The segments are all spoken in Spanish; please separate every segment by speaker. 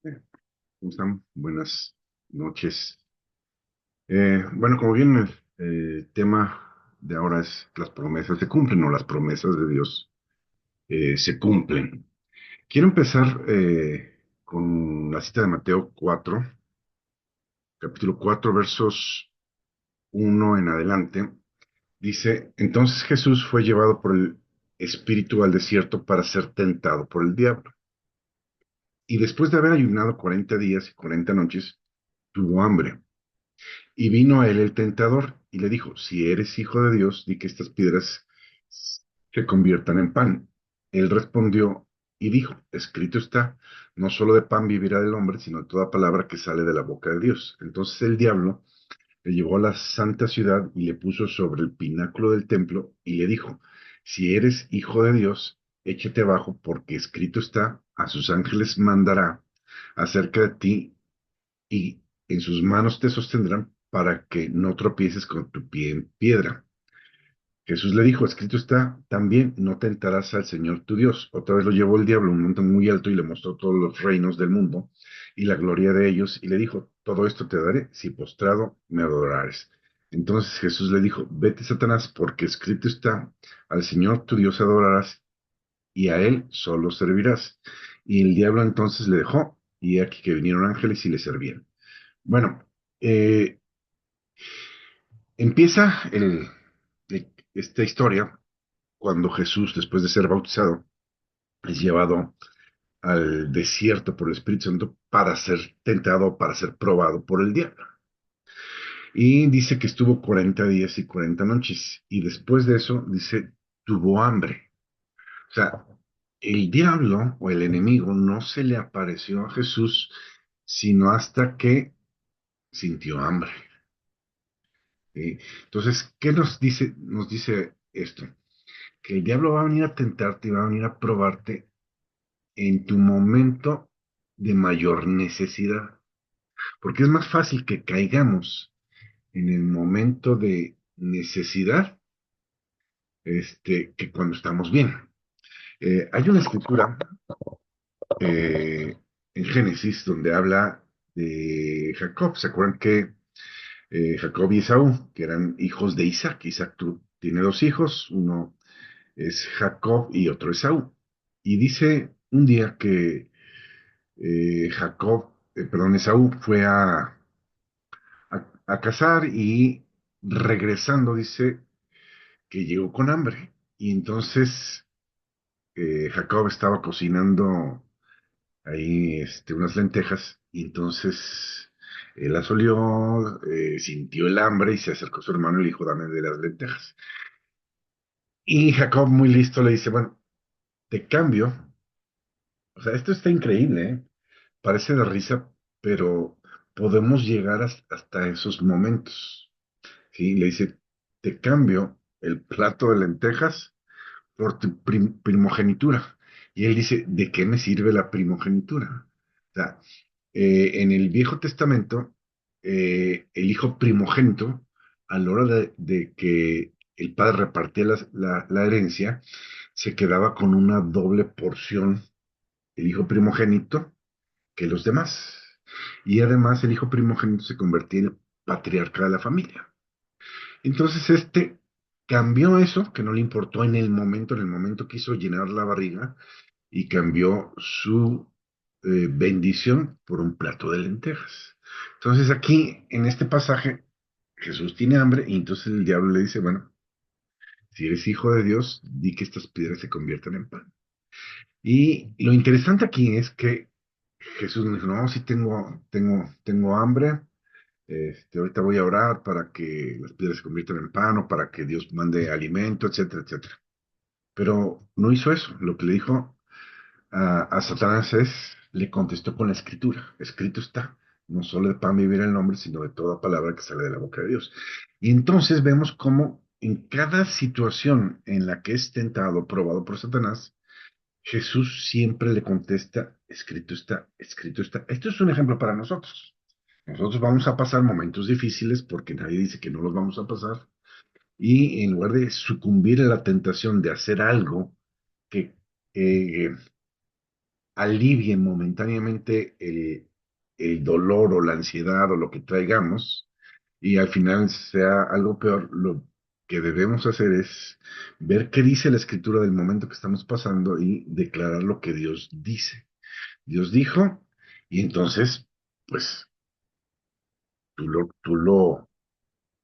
Speaker 1: ¿Cómo están? Buenas noches. Bueno, como bien el tema de ahora es las promesas se cumplen o las promesas de Dios se cumplen. Quiero empezar con la cita de Mateo 4, capítulo 4, versos 1 en adelante. Dice, entonces Jesús fue llevado por el Espíritu al desierto para ser tentado por el diablo. Y después de haber ayunado 40 días y 40 noches, tuvo hambre. Y vino a él el tentador y le dijo, si eres hijo de Dios, di que estas piedras se conviertan en pan. Él respondió y dijo, escrito está, no solo de pan vivirá el hombre, sino de toda palabra que sale de la boca de Dios. Entonces el diablo le llevó a la santa ciudad y le puso sobre el pináculo del templo y le dijo, si eres hijo de Dios, échate abajo, porque escrito está, a sus ángeles mandará acerca de ti y en sus manos te sostendrán para que no tropieces con tu pie en piedra. Jesús le dijo, escrito está, también no tentarás al Señor tu Dios. Otra vez lo llevó el diablo a un monte muy alto y le mostró todos los reinos del mundo y la gloria de ellos y le dijo, todo esto te daré si postrado me adorares. Entonces Jesús le dijo, vete Satanás, porque escrito está, al Señor tu Dios adorarás y a él solo servirás. Y el diablo entonces le dejó y aquí que vinieron ángeles y le servían. Bueno, eh, empieza esta historia cuando Jesús, después de ser bautizado, es llevado al desierto por el Espíritu Santo para ser tentado, para ser probado por el diablo. Y dice que estuvo 40 días y 40 noches. Y después de eso, dice, tuvo hambre. O sea, el diablo o el enemigo no se le apareció a Jesús, sino hasta que sintió hambre. Entonces, ¿qué nos dice? Nos dice esto, que el diablo va a venir a tentarte y va a venir a probarte en tu momento de mayor necesidad, porque es más fácil que caigamos en el momento de necesidad, que cuando estamos bien. Hay una escritura eh, en Génesis donde habla de Jacob. ¿Se acuerdan que Jacob y Esaú, que eran hijos de Isaac? Isaac tiene dos hijos, uno es Jacob y otro Esaú. Y dice un día que Esaú fue a cazar y regresando dice que llegó con hambre. Y entonces Jacob estaba cocinando ahí unas lentejas y entonces él las olió, sintió el hambre y se acercó a su hermano y le dijo, dame de las lentejas. Y Jacob muy listo le dice, bueno, te cambio. O sea, esto está increíble, ¿eh? Parece de risa, pero podemos llegar hasta esos momentos. ¿Sí? Le dice, te cambio el plato de lentejas por tu primogenitura. Y él dice, ¿de qué me sirve la primogenitura? O sea, en el Viejo Testamento, el hijo primogénito, a la hora de que el padre repartía la herencia, se quedaba con una doble porción el hijo primogénito que los demás. Y además el hijo primogénito se convertía en el patriarca de la familia. Entonces cambió eso, que no le importó en el momento quiso llenar la barriga y cambió su bendición por un plato de lentejas. Entonces aquí, en este pasaje, Jesús tiene hambre y entonces el diablo le dice, bueno, si eres hijo de Dios, di que estas piedras se conviertan en pan. Y lo interesante aquí es que Jesús me dijo, no, sí tengo hambre, ahorita voy a orar para que las piedras se conviertan en pan o para que Dios mande alimento, etcétera, etcétera. Pero no hizo eso. Lo que le dijo a Satanás le contestó con la escritura. Escrito está, no solo de pan vivir el hombre, sino de toda palabra que sale de la boca de Dios. Y entonces vemos cómo en cada situación en la que es tentado, probado por Satanás, Jesús siempre le contesta, escrito está, escrito está. Esto es un ejemplo para nosotros. Nosotros vamos a pasar momentos difíciles porque nadie dice que no los vamos a pasar. Y en lugar de sucumbir a la tentación de hacer algo que, eh, alivien momentáneamente el dolor o la ansiedad o lo que traigamos, y al final sea algo peor, lo que debemos hacer es ver qué dice la escritura del momento que estamos pasando y declarar lo que Dios dice. Dios dijo, y entonces, pues tú lo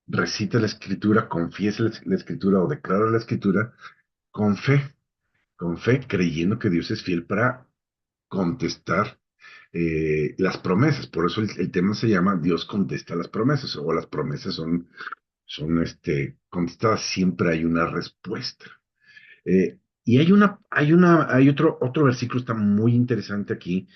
Speaker 1: recitas la escritura, confiesas la escritura o declaras la escritura con fe, con fe, creyendo que Dios es fiel para contestar las promesas. Por eso el tema se llama Dios contesta las promesas, o las promesas son contestadas, siempre hay una respuesta. Y hay otro versículo está muy interesante aquí,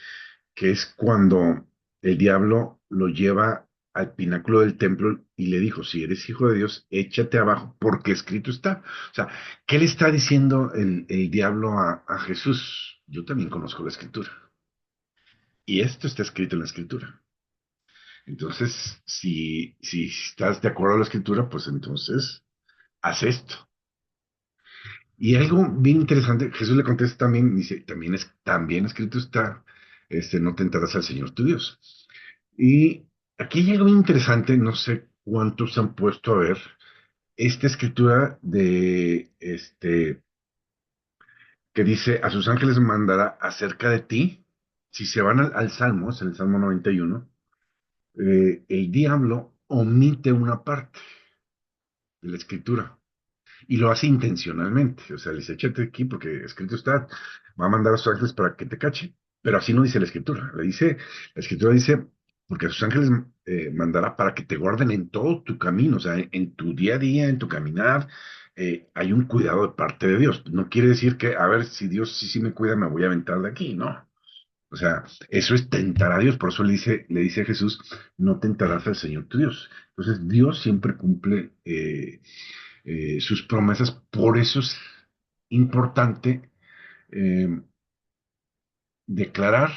Speaker 1: que es cuando el diablo lo lleva al pináculo del templo y le dijo, si eres hijo de Dios, échate abajo, porque escrito está. O sea, ¿qué le está diciendo el diablo a Jesús? Yo también conozco la escritura. Y esto está escrito en la escritura. Entonces, si estás de acuerdo a la escritura, pues entonces haz esto. Y algo bien interesante, Jesús le contesta también, dice, también escrito está, no tentarás al Señor tu Dios. Y aquí hay algo bien interesante, no sé cuántos se han puesto a ver esta escritura que dice, a sus ángeles mandará acerca de ti. Si se van al Salmo, es el Salmo 91, el diablo omite una parte de la escritura. Y lo hace intencionalmente. O sea, le dice, échate aquí porque escrito está, va a mandar a sus ángeles para que te cachen. Pero así no dice la escritura. La escritura dice, porque a sus ángeles mandará para que te guarden en todo tu camino, o sea, en tu día a día, en tu caminar. Hay un cuidado de parte de Dios. No quiere decir que, a ver, si Dios sí me cuida, me voy a aventar de aquí. No. O sea, eso es tentar a Dios. Por eso le dice a Jesús, no tentarás al Señor tu Dios. Entonces, Dios siempre cumple sus promesas. Por eso es importante eh, declarar,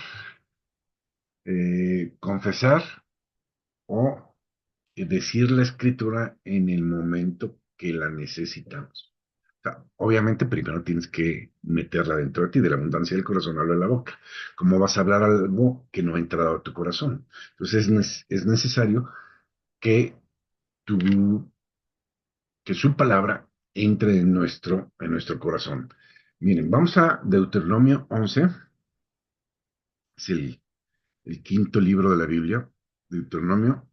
Speaker 1: confesar o decir la escritura en el momento que la necesitamos. O sea, obviamente primero tienes que meterla dentro de ti, de la abundancia del corazón habla la boca. ¿Cómo vas a hablar algo que no ha entrado a tu corazón? Entonces es necesario que, tu, que su palabra entre en nuestro corazón. Miren, vamos a Deuteronomio 11, es el quinto libro de la Biblia, Deuteronomio,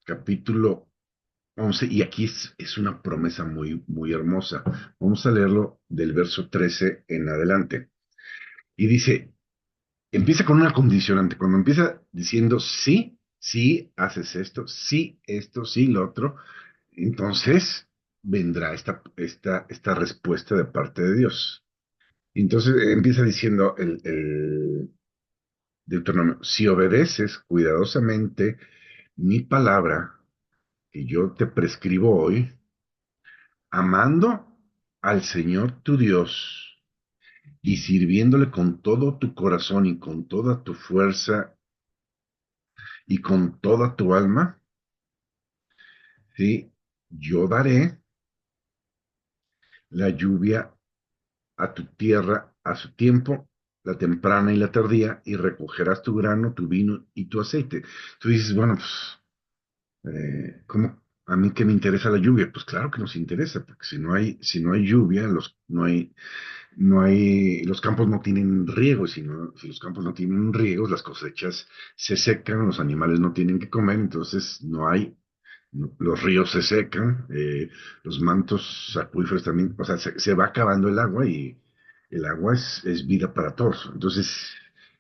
Speaker 1: capítulo 11, y aquí es una promesa muy, muy hermosa. Vamos a leerlo del verso 13 en adelante. Y dice, empieza con una condicionante. Cuando empieza diciendo sí, sí, haces esto, sí, lo otro, entonces vendrá esta respuesta de parte de Dios. Entonces empieza diciendo el Deuteronomio, si obedeces cuidadosamente mi palabra que yo te prescribo hoy, amando al Señor tu Dios y sirviéndole con todo tu corazón y con toda tu fuerza y con toda tu alma, ¿sí? Yo daré la lluvia a tu tierra a su tiempo, la temprana y la tardía, y recogerás tu grano, tu vino y tu aceite. Tú dices, bueno, pues, ¿cómo? A mí que me interesa la lluvia, pues claro que nos interesa, porque si no hay lluvia, los campos no tienen riego, y si los campos no tienen riegos, las cosechas se secan, los animales no tienen que comer, entonces los ríos se secan, los mantos acuíferos también, o sea, se va acabando el agua, y el agua es vida para todos. Entonces,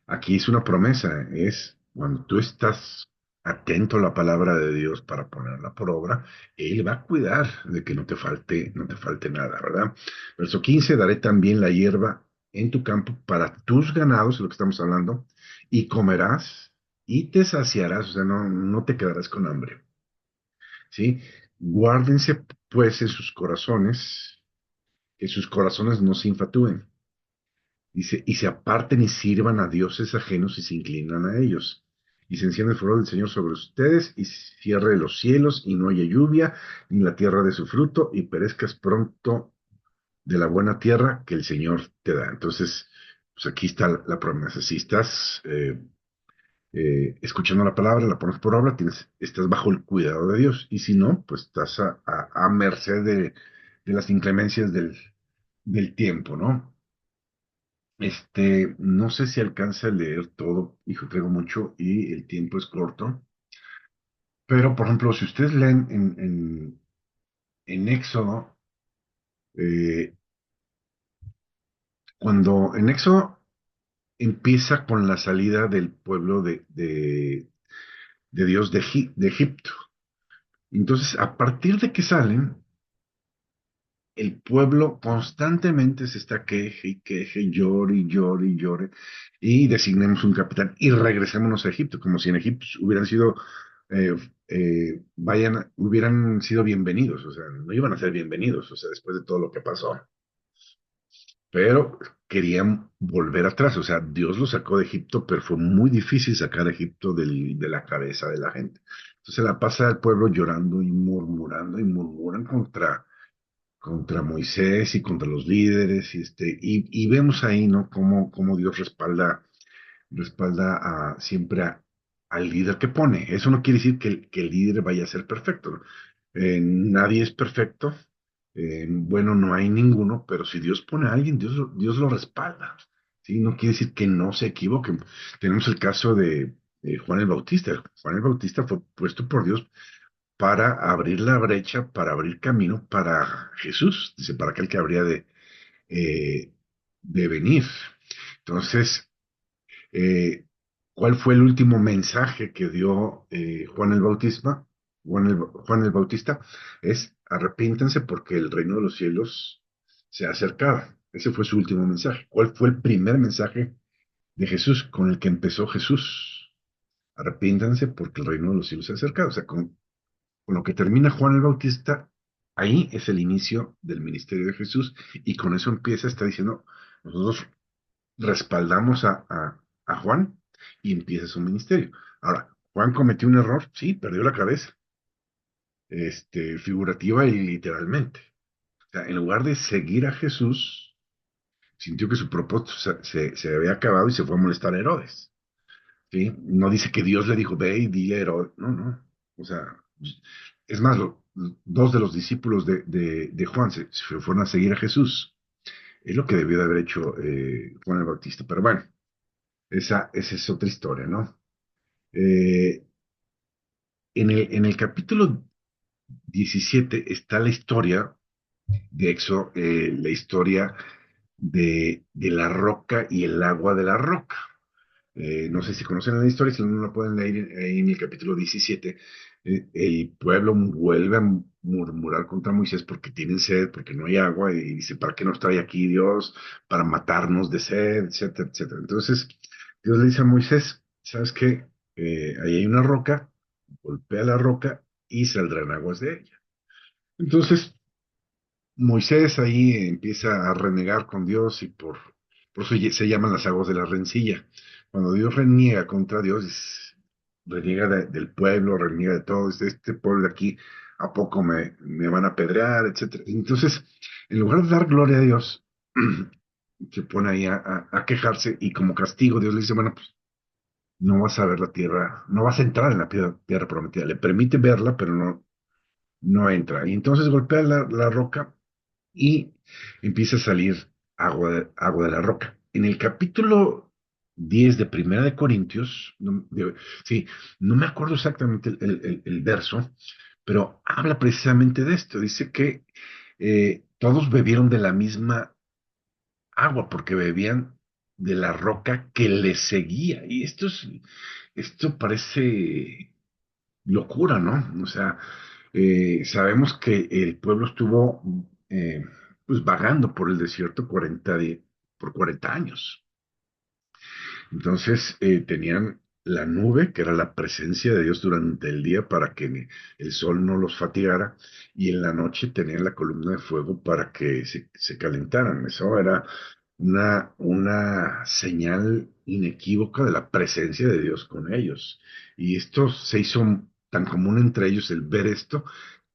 Speaker 1: aquí es una promesa, es cuando tú estás atento a la palabra de Dios para ponerla por obra, Él va a cuidar de que no te falte nada, ¿verdad? Verso 15, daré también la hierba en tu campo para tus ganados, es lo que estamos hablando, y comerás y te saciarás, o sea, no te quedarás con hambre. ¿Sí? Guárdense pues en sus corazones, que sus corazones no se infatúen. Dice, y se aparten y sirvan a dioses ajenos y se inclinan a ellos. Y se enciende el furor del Señor sobre ustedes y cierre los cielos y no haya lluvia, ni la tierra de su fruto, y perezcas pronto de la buena tierra que el Señor te da. Entonces, pues aquí está la promesa. Si estás escuchando la palabra, la pones por obra, estás bajo el cuidado de Dios. Y si no, pues estás a merced de las inclemencias del tiempo, ¿no? No sé si alcanza a leer todo, hijo, traigo mucho y el tiempo es corto, pero por ejemplo, si ustedes leen en Éxodo, eh, cuando en Éxodo empieza con la salida del pueblo de Dios de Egipto. Entonces, a partir de que salen, el pueblo constantemente se está queje y queje, llore y llore y llore, y designemos un capitán y regresémonos a Egipto, como si en Egipto eh, hubieran sido bienvenidos, o sea, no iban a ser bienvenidos, o sea, después de todo lo que pasó, pero querían volver atrás, o sea, Dios los sacó de Egipto, pero fue muy difícil sacar a Egipto de la cabeza de la gente. Entonces la pasa el pueblo llorando y murmuran contra Moisés y contra los líderes, y vemos ahí, ¿no? Cómo Dios respalda siempre al líder que pone. Eso no quiere decir que el líder vaya a ser perfecto, ¿no? Nadie es perfecto, bueno, no hay ninguno, pero si Dios pone a alguien, Dios lo respalda, ¿sí? No quiere decir que no se equivoquen. Tenemos el caso de Juan el Bautista. Juan el Bautista fue puesto por Dios para abrir la brecha, para abrir camino para Jesús, dice, para aquel que habría eh, de venir. Entonces, eh, ¿cuál fue el último mensaje que dio Juan el Bautista? Es arrepiéntense porque el reino de los cielos se ha acercado. Ese fue su último mensaje. ¿Cuál fue el primer mensaje de Jesús con el que empezó Jesús? Arrepiéntanse porque el reino de los cielos se ha acercado. O sea, con lo que termina Juan el Bautista, ahí es el inicio del ministerio de Jesús y con eso empieza, está diciendo, nosotros respaldamos a Juan y empieza su ministerio. Ahora, Juan cometió un error, sí, perdió la cabeza, figurativa y literalmente. O sea, en lugar de seguir a Jesús, sintió que su propósito se había acabado y se fue a molestar a Herodes. ¿Sí? No dice que Dios le dijo, ve y dile a Herodes. No, no. O sea, es más, dos de los discípulos de Juan se fueron a seguir a Jesús. Es lo que debió de haber hecho Juan el Bautista. Pero bueno, esa es otra historia, ¿no? Eh, en el capítulo 17 está la historia de Éxodo, la historia de la roca y el agua de la roca. No sé si conocen la historia, si no la pueden leer ahí en el capítulo 17. El pueblo vuelve a murmurar contra Moisés porque tienen sed, porque no hay agua, y dice, ¿para qué nos trae aquí Dios? Para matarnos de sed, etcétera, etcétera. Entonces, Dios le dice a Moisés, ¿sabes qué? Ahí hay una roca, golpea la roca y saldrán aguas de ella. Entonces, Moisés ahí empieza a renegar con Dios y por eso se llaman las aguas de la rencilla. Cuando Dios reniega contra Dios, reniega del pueblo, reniega de todo, este pueblo de aquí, ¿a poco me van a apedrear, etcétera? Entonces, en lugar de dar gloria a Dios, se pone ahí a quejarse y como castigo Dios le dice, bueno, pues no vas a ver la tierra, no vas a entrar en la tierra prometida. Le permite verla, pero no entra. Y entonces golpea la roca y empieza a salir agua de la roca. En el capítulo 10 de Primera de Corintios, sí, no me acuerdo exactamente el verso, pero habla precisamente de esto. Dice que todos bebieron de la misma agua porque bebían de la roca que les seguía. Y esto parece locura, ¿no? O sea, sabemos que el pueblo estuvo pues vagando por el desierto por 40 años. Entonces tenían la nube, que era la presencia de Dios durante el día para que el sol no los fatigara, y en la noche tenían la columna de fuego para que se calentaran. Eso era una señal inequívoca de la presencia de Dios con ellos. Y esto se hizo tan común entre ellos el ver esto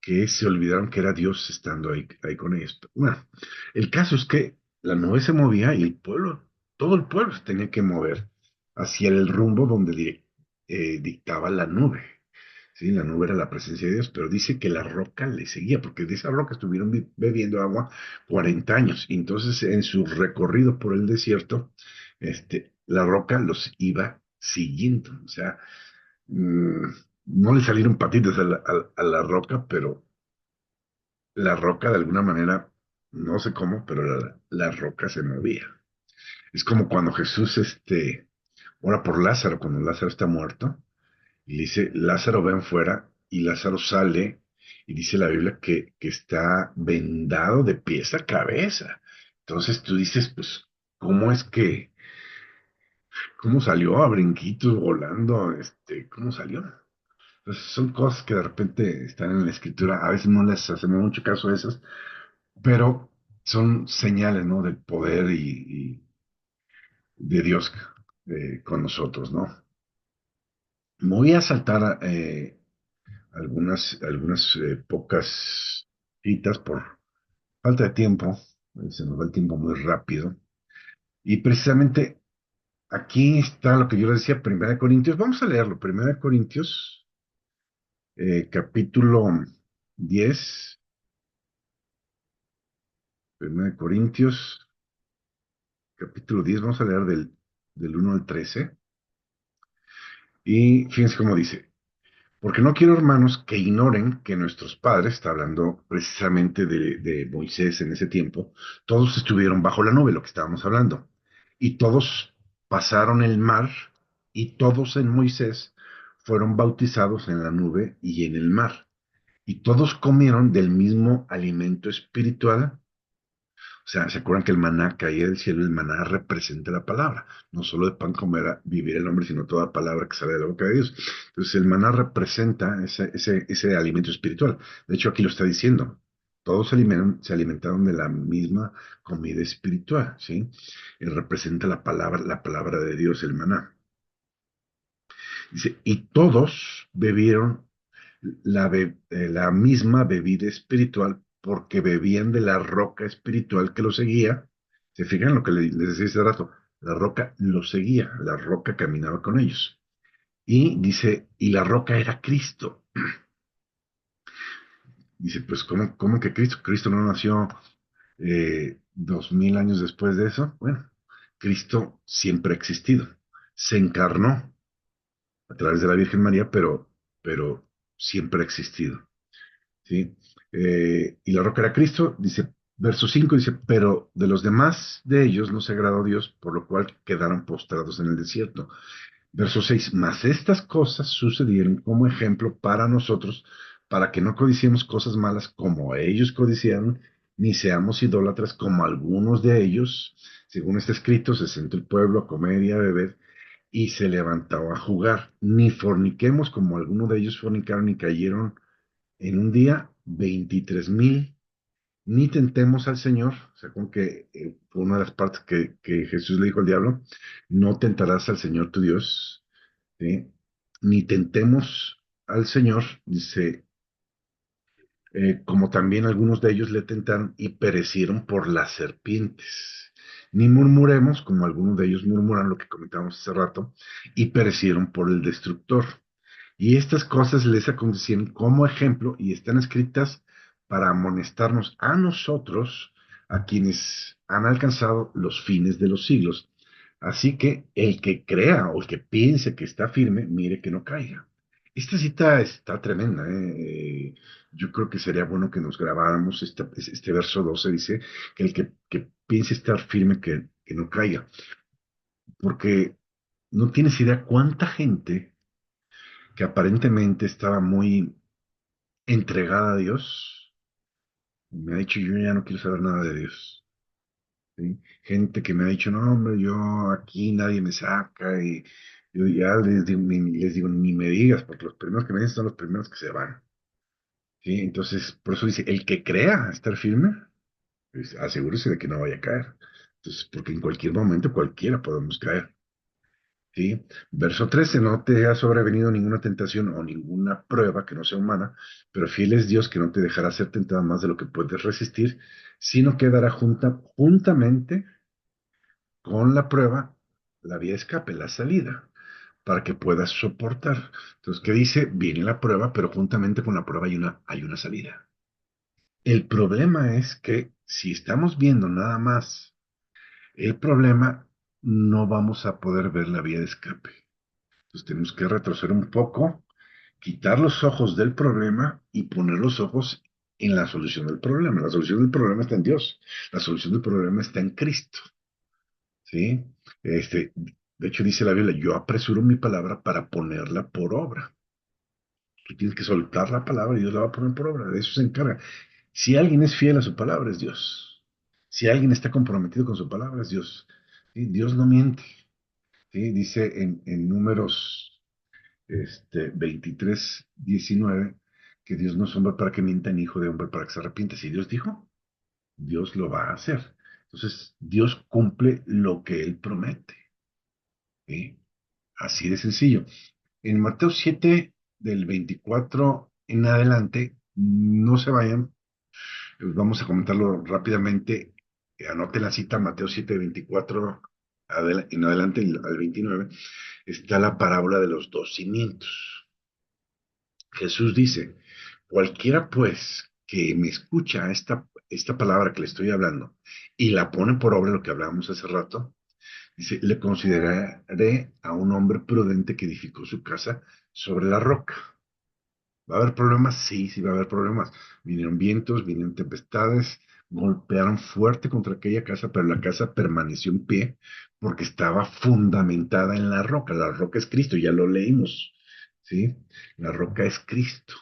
Speaker 1: que se olvidaron que era Dios estando ahí con ellos. Bueno, el caso es que la nube se movía y el pueblo todo el pueblo se tenía que mover hacia el rumbo donde dictaba la nube. Sí, la nube era la presencia de Dios, pero dice que la roca le seguía, porque de esa roca estuvieron bebiendo agua 40 años. Y entonces, en su recorrido por el desierto, la roca los iba siguiendo. O sea, mm, no le salieron patitas a la roca, pero la roca de alguna manera, no sé cómo, pero la roca se movía. Es como cuando Jesús ora por Lázaro, cuando Lázaro está muerto, y le dice, Lázaro ven fuera, y Lázaro sale, y dice la Biblia que está vendado de pies a cabeza. Entonces tú dices, pues, ¿cómo es que, cómo salió a brinquitos, volando, cómo salió? Entonces son cosas que de repente están en la escritura, a veces no les hacemos mucho caso a esas, pero son señales, ¿no? Del poder y de Dios con nosotros, ¿no? Me voy a saltar algunas pocas citas por falta de tiempo. Se nos va el tiempo muy rápido. Y precisamente aquí está lo que yo les decía, Primera de Corintios. Vamos a leerlo. Primera de Corintios, capítulo 10. Primera de Corintios, capítulo 10. Vamos a leer del 1 al 13. Y fíjense cómo dice. Porque no quiero, hermanos, que ignoren que nuestros padres, está hablando precisamente de Moisés en ese tiempo, todos estuvieron bajo la nube, lo que estábamos hablando, y todos pasaron el mar, y todos en Moisés fueron bautizados en la nube y en el mar, y todos comieron del mismo alimento espiritual. O sea, ¿se acuerdan que el maná caía del cielo? El maná representa la palabra. No solo de pan comerá vivir el hombre, sino toda palabra que sale de la boca de Dios. Entonces, el maná representa ese alimento espiritual. De hecho, aquí lo está diciendo. Todos se alimentaron de la misma comida espiritual, ¿sí? Y representa la palabra de Dios, el maná. Dice, y todos bebieron la misma bebida espiritual porque bebían de la roca espiritual que los seguía. ¿Se fijan lo que les decía hace rato? La roca los seguía, la roca caminaba con ellos. Y dice, y la roca era Cristo. Dice, pues, ¿cómo que Cristo? Cristo no nació 2000 años después de eso. Bueno, Cristo siempre ha existido. Se encarnó a través de la Virgen María, pero siempre ha existido. ¿Sí? Y la roca era Cristo, dice, verso 5 dice, pero de los demás de ellos no se agradó Dios, por lo cual quedaron postrados en el desierto. Verso 6 mas estas cosas sucedieron como ejemplo para nosotros, para que no codiciemos cosas malas como ellos codiciaron, ni seamos idólatras como algunos de ellos. Según está escrito, se sentó el pueblo a comer y a beber, y se levantaba a jugar. Ni forniquemos como algunos de ellos fornicaron y cayeron en un día 23,000. Ni tentemos al Señor, o sea, como que fue una de las partes que Jesús le dijo al diablo, no tentarás al Señor tu Dios, ¿sí? Ni tentemos al Señor, dice, como también algunos de ellos le tentaron y perecieron por las serpientes. Ni murmuremos, como algunos de ellos murmuran, lo que comentábamos hace rato, y perecieron por el destructor. Y estas cosas les acontecieron como ejemplo y están escritas para amonestarnos a nosotros, a quienes han alcanzado los fines de los siglos. Así que el que crea o el que piense que está firme, mire que no caiga. Esta cita está tremenda, ¿eh? Yo creo que sería bueno que nos grabáramos este verso 12, dice que el que piense estar firme, que no caiga. Porque no tienes idea cuánta gente que aparentemente estaba muy entregada a Dios, me ha dicho, yo ya no quiero saber nada de Dios. ¿Sí? Gente que me ha dicho, no, hombre, yo aquí nadie me saca, y yo ya les digo, ni me digas, porque los primeros que me dicen son los primeros que se van. ¿Sí? Entonces, por eso dice, el que crea estar firme, pues, asegúrese de que no vaya a caer. Entonces, porque en cualquier momento cualquiera podemos caer. ¿Sí? Verso 13, no te ha sobrevenido ninguna tentación o ninguna prueba que no sea humana, pero fiel es Dios que no te dejará ser tentado más de lo que puedes resistir, sino que dará juntamente con la prueba la vía de escape, la salida, para que puedas soportar. Entonces, ¿qué dice? Viene la prueba, pero juntamente con la prueba hay una salida. El problema es que si estamos viendo nada más el problema, no vamos a poder ver la vía de escape. Entonces tenemos que retroceder un poco, quitar los ojos del problema y poner los ojos en la solución del problema. La solución del problema está en Dios. La solución del problema está en Cristo. ¿Sí? De hecho, dice la Biblia, yo apresuro mi palabra para ponerla por obra. Tú tienes que soltar la palabra y Dios la va a poner por obra. De eso se encarga. Si alguien es fiel a su palabra, es Dios. Si alguien está comprometido con su palabra, es Dios. ¿Sí? Dios no miente. ¿Sí? Dice en Números 23:19 que Dios no es hombre para que mienta, ni hijo de hombre para que se arrepienta. Si Dios dijo, Dios lo va a hacer. Entonces, Dios cumple lo que Él promete. ¿Sí? Así de sencillo. En Mateo 7, del 24 en adelante, no se vayan, vamos a comentarlo rápidamente. Anote la cita, Mateo 7, 24 en adelante, al 29, está la parábola de los dos cimientos. Jesús dice, cualquiera pues que me escucha esta palabra que le estoy hablando y la pone por obra, lo que hablábamos hace rato, dice, le consideraré a un hombre prudente que edificó su casa sobre la roca. ¿Va a haber problemas? Sí, sí va a haber problemas. Vinieron vientos, vinieron tempestades, golpearon fuerte contra aquella casa, pero la casa permaneció en pie porque estaba fundamentada en la roca. La roca es Cristo, ya lo leímos, ¿sí? La roca es Cristo.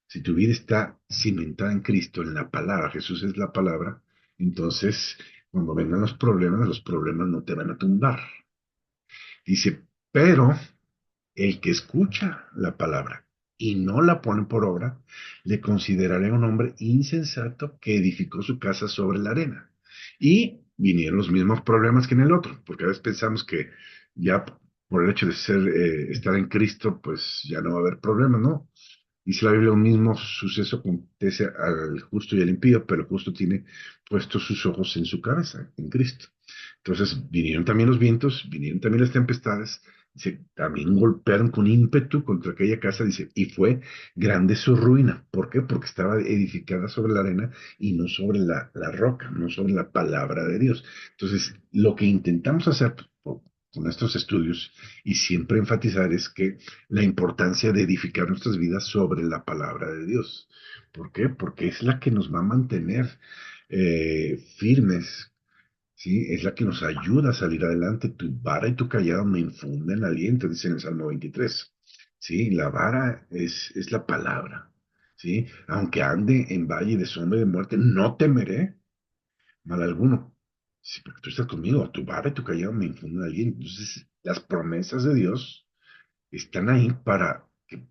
Speaker 1: Si tu vida está cimentada en Cristo, en la palabra, Jesús es la palabra, entonces cuando vengan los problemas no te van a tumbar. Dice, pero el que escucha la palabra y no la pone por obra, le consideraré un hombre insensato que edificó su casa sobre la arena. Y vinieron los mismos problemas que en el otro, porque a veces pensamos que ya por el hecho de estar en Cristo, pues ya no va a haber problemas, ¿no? Dice la Biblia, un mismo suceso acontece al justo y al impío, pero el justo tiene puestos sus ojos en su cabeza, en Cristo. Entonces vinieron también los vientos, vinieron también las tempestades, dice, también golpearon con ímpetu contra aquella casa, dice, y fue grande su ruina. ¿Por qué? Porque estaba edificada sobre la arena y no sobre la roca, no sobre la palabra de Dios. Entonces, lo que intentamos hacer con estos estudios y siempre enfatizar es que la importancia de edificar nuestras vidas sobre la palabra de Dios. ¿Por qué? Porque es la que nos va a mantener firmes, ¿sí? Es la que nos ayuda a salir adelante. Tu vara y tu callado me infunden aliento, dice en el Salmo 23. ¿Sí? La vara es la palabra, ¿sí? Aunque ande en valle de sombra y de muerte, no temeré mal alguno. Sí, porque tú estás conmigo, tu vara y tu callado me infunden aliento. Entonces, las promesas de Dios están ahí para que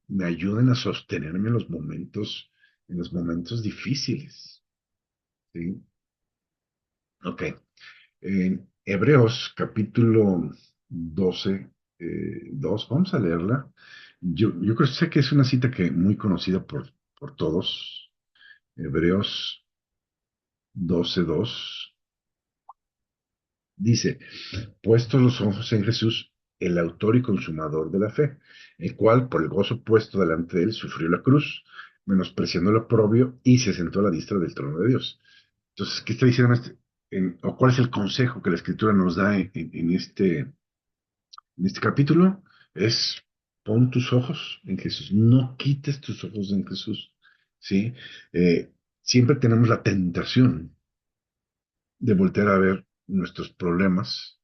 Speaker 1: me ayuden a sostenerme en los momentos difíciles, ¿sí? Ok. En Hebreos capítulo 12, 2, vamos a leerla. Yo creo, sé que es una cita que muy conocida por todos. Hebreos 12:2 dice, puestos los ojos en Jesús, el autor y consumador de la fe, el cual por el gozo puesto delante de él sufrió la cruz, menospreciando el oprobio y se sentó a la diestra del trono de Dios. Entonces, ¿qué está diciendo o cuál es el consejo que la Escritura nos da en este capítulo? Es pon tus ojos en Jesús, no quites tus ojos en Jesús, ¿sí? Siempre tenemos la tentación de voltear a ver nuestros problemas,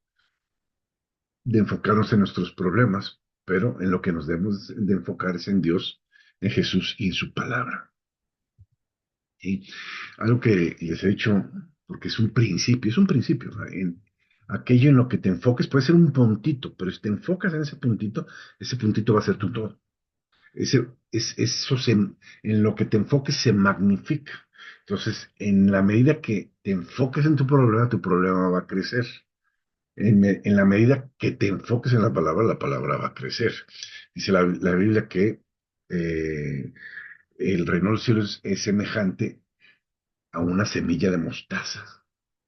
Speaker 1: de enfocarnos en nuestros problemas, pero en lo que nos debemos de enfocar es en Dios, en Jesús y en su palabra. ¿Sí? Algo que les he dicho, porque es un principio, ¿no? Aquello en lo que te enfoques puede ser un puntito, pero si te enfocas en ese puntito va a ser tu todo. En lo que te enfoques se magnifica. Entonces, en la medida que te enfoques en tu problema va a crecer. En la medida que te enfoques en la palabra va a crecer. Dice la Biblia que el reino de los cielos es semejante a una semilla de mostaza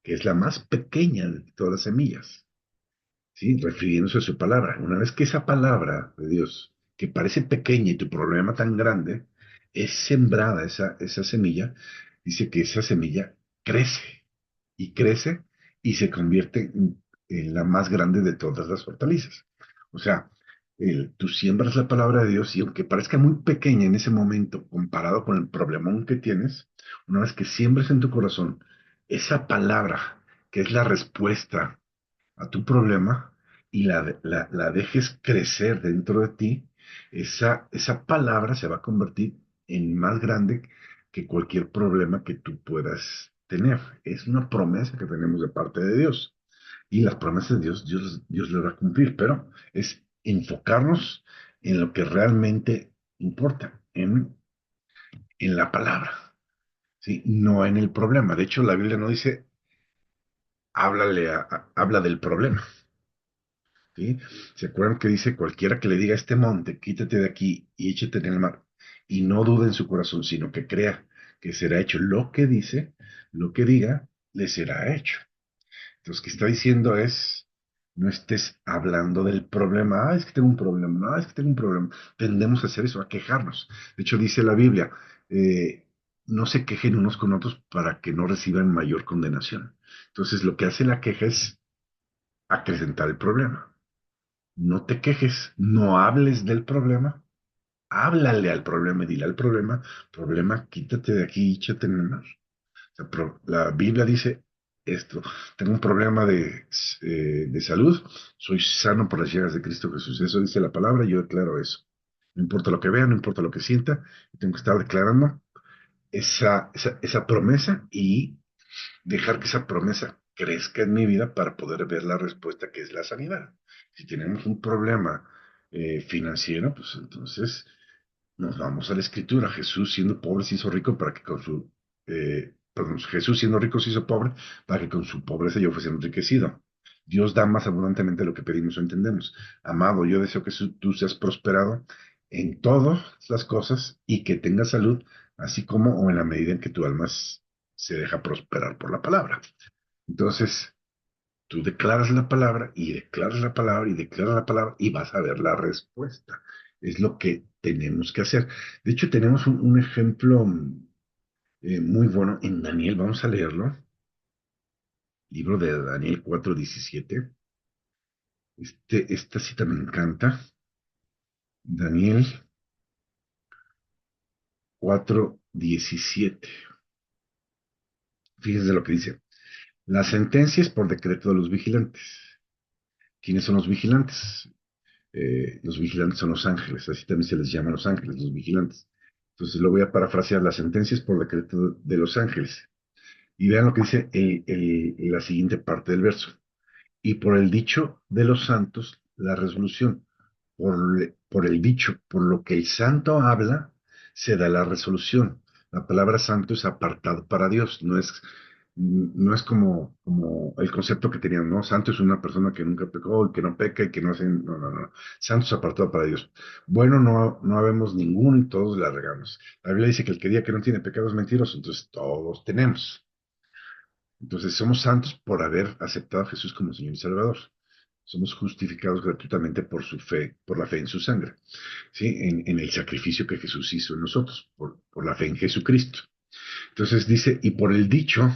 Speaker 1: que es la más pequeña de todas las semillas, ¿sí? Refiriéndose a su palabra. Una vez que esa palabra de Dios, que parece pequeña y tu problema tan grande, es sembrada esa semilla, dice que esa semilla crece y crece y se convierte en la más grande de todas las hortalizas. O sea, tú siembras la palabra de Dios y aunque parezca muy pequeña en ese momento comparado con el problemón que tienes, una vez que siembres en tu corazón esa palabra, que es la respuesta a tu problema y la dejes crecer dentro de ti, esa palabra se va a convertir en más grande que cualquier problema que tú puedas tener. Es una promesa que tenemos de parte de Dios. Y las promesas de Dios, Dios le va a cumplir, pero es enfocarnos en lo que realmente importa, en la palabra, ¿sí? No en el problema. De hecho, la Biblia no dice, habla del problema. ¿Sí? ¿Se acuerdan que dice cualquiera que le diga a este monte, quítate de aquí y échate en el mar, y no dude en su corazón, sino que crea que será hecho lo que dice, lo que diga, le será hecho? Entonces, ¿qué está diciendo es, no estés hablando del problema, es que tengo un problema, es que tengo un problema. Tendemos a hacer eso, a quejarnos. De hecho, dice la Biblia, eh, no se quejen unos con otros para que no reciban mayor condenación. Entonces, lo que hace la queja es acrecentar el problema. No te quejes, no hables del problema, háblale al problema y dile al problema, quítate de aquí, échate en el mar. O sea, la Biblia dice esto, tengo un problema de salud, soy sano por las llagas de Cristo Jesús. Eso dice la palabra y yo declaro eso. No importa lo que vea, no importa lo que sienta, tengo que estar declarando esa promesa y dejar que esa promesa crezca en mi vida para poder ver la respuesta que es la sanidad. Si tenemos un problema financiero, pues entonces nos vamos a la escritura. Jesús siendo pobre se hizo rico para que con su... perdón, Jesús siendo rico se hizo pobre para que con su pobreza yo fuese enriquecido. Dios da más abundantemente de lo que pedimos o entendemos. Amado, yo deseo que tú seas prosperado en todas las cosas y que tengas salud, así como o en la medida en que tu alma se deja prosperar por la palabra. Entonces, tú declaras la palabra y declaras la palabra y declaras la palabra y vas a ver la respuesta. Es lo que tenemos que hacer. De hecho, tenemos un ejemplo muy bueno en Daniel. Vamos a leerlo. Libro de Daniel 4:17. Esta cita me encanta. Daniel 4:17. Fíjense lo que dice. La sentencia es por decreto de los vigilantes. ¿Quiénes son los vigilantes? Los vigilantes son los ángeles, así también se les llama los ángeles, los vigilantes. Entonces lo voy a parafrasear, las sentencias por decreto de los ángeles. Y vean lo que dice la siguiente parte del verso. Y por el dicho de los santos, la resolución. Por el dicho, por lo que el santo habla, se da la resolución. La palabra santo es apartado para Dios, no es como el concepto que tenían, ¿no? Santo es una persona que nunca pecó y que no peca y que no hace, no, no, no. Santo es apartado para Dios. Bueno, no habemos ninguno y todos la regamos. La Biblia dice que el que diga que no tiene pecado es mentiroso, entonces todos tenemos. Entonces somos santos por haber aceptado a Jesús como Señor y Salvador. Somos justificados gratuitamente por su fe, por la fe en su sangre, ¿sí? En el sacrificio que Jesús hizo en nosotros, por la fe en Jesucristo. Entonces dice, y por el dicho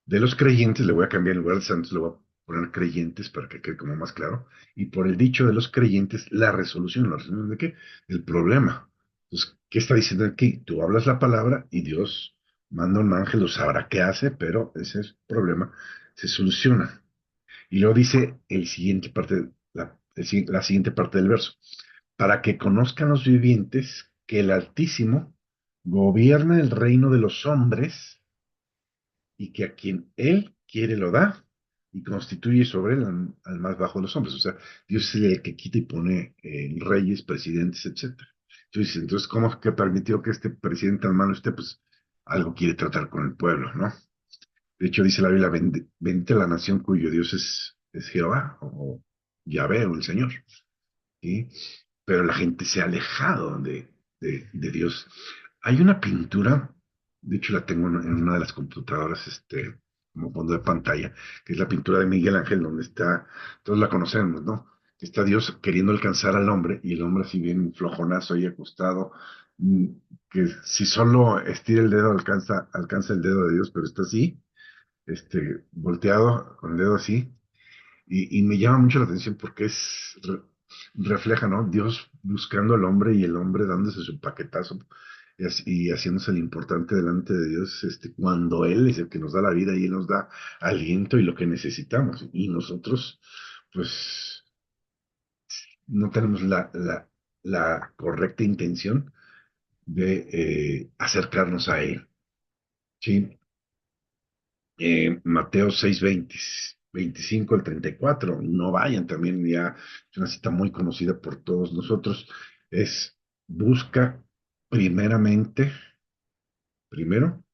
Speaker 1: de los creyentes, le voy a cambiar en lugar de santos, le voy a poner creyentes para que quede como más claro, y por el dicho de los creyentes, ¿la resolución de qué? El problema. Entonces, ¿qué está diciendo aquí? Tú hablas la palabra y Dios manda un ángel, lo sabrá qué hace, pero ese es el problema se soluciona. Y luego dice la siguiente parte del verso, para que conozcan los vivientes que el Altísimo gobierna el reino de los hombres y que a quien él quiere lo da y constituye sobre él al más bajo de los hombres. O sea, Dios es el que quita y pone reyes, presidentes, etcétera. Entonces, ¿cómo es que permitió que este presidente al mano esté? Pues algo quiere tratar con el pueblo, ¿no? De hecho, dice la Biblia, bendita la nación cuyo Dios es Jehová, o Yahvé, o el Señor. ¿Sí? Pero la gente se ha alejado de Dios. Hay una pintura, de hecho la tengo en una de las computadoras, como fondo de pantalla, que es la pintura de Miguel Ángel, donde está, todos la conocemos, ¿no? Está Dios queriendo alcanzar al hombre y el hombre así bien flojonazo ahí acostado, mm, que si solo estira el dedo alcanza el dedo de Dios, pero está así, volteado con el dedo así, y me llama mucho la atención porque refleja, ¿no? Dios buscando al hombre y el hombre dándose su paquetazo y haciéndose el importante delante de Dios, cuando Él es el que nos da la vida y Él nos da aliento y lo que necesitamos. Y nosotros, pues, no tenemos la correcta intención de acercarnos a Él. ¿Sí? Mateo 6, 20, 25 al 34, no vayan también, ya es una cita muy conocida por todos nosotros, es busca primeramente, primero,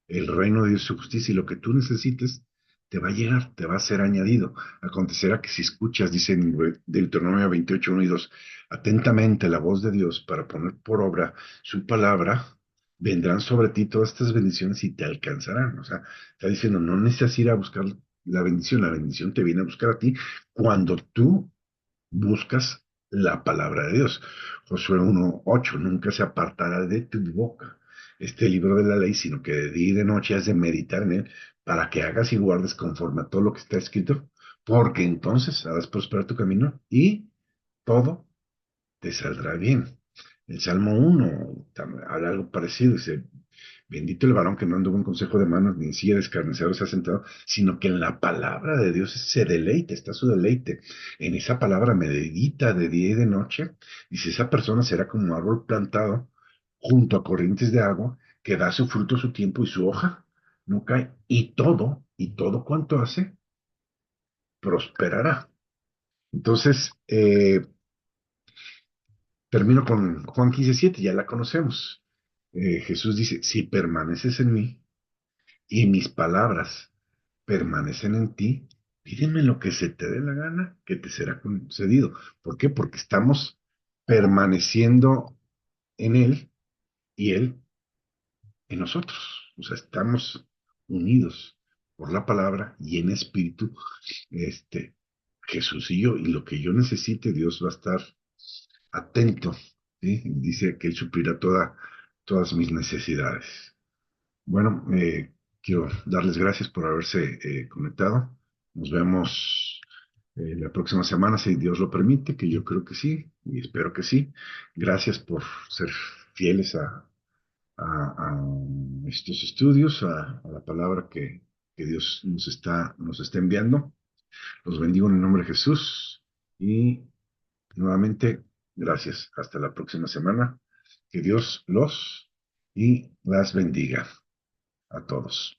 Speaker 1: el reino de Dios y su justicia y lo que tú necesites te va a llegar, te va a ser añadido. Acontecerá que si escuchas, dice en Deuteronomio 28, 1 y 2, atentamente la voz de Dios para poner por obra su palabra, vendrán sobre ti todas estas bendiciones y te alcanzarán. O sea, está diciendo, no necesitas ir a buscar la bendición te viene a buscar a ti cuando tú buscas la palabra de Dios. Josué 1:8, nunca se apartará de tu boca este libro de la ley, sino que de día y de noche has de meditar en él para que hagas y guardes conforme a todo lo que está escrito, porque entonces harás prosperar tu camino y todo te saldrá bien. El Salmo 1 habla algo parecido, dice, bendito el varón que no anduvo en consejo de manos, ni en silla de escarnecedores se ha sentado, sino que en la palabra de Dios se deleite, está su deleite. En esa palabra medita de día y de noche. Dice, esa persona será como un árbol plantado junto a corrientes de agua, que da su fruto a su tiempo y su hoja no cae. Y todo cuanto hace, prosperará. Entonces, termino con Juan 15:7, ya la conocemos. Jesús dice, si permaneces en mí y mis palabras permanecen en ti, pídeme lo que se te dé la gana, que te será concedido. ¿Por qué? Porque estamos permaneciendo en Él y Él en nosotros. O sea, estamos unidos por la palabra y en espíritu, este, Jesús y yo, y lo que yo necesite, Dios va a estar atento, ¿sí? Dice que Él suplirá todas mis necesidades. Bueno, quiero darles gracias por haberse conectado. Nos vemos la próxima semana, si Dios lo permite, que yo creo que sí, y espero que sí. Gracias por ser fieles a estos estudios, a la palabra que Dios nos está enviando. Los bendigo en el nombre de Jesús y nuevamente, gracias. Hasta la próxima semana. Que Dios los y las bendiga a todos.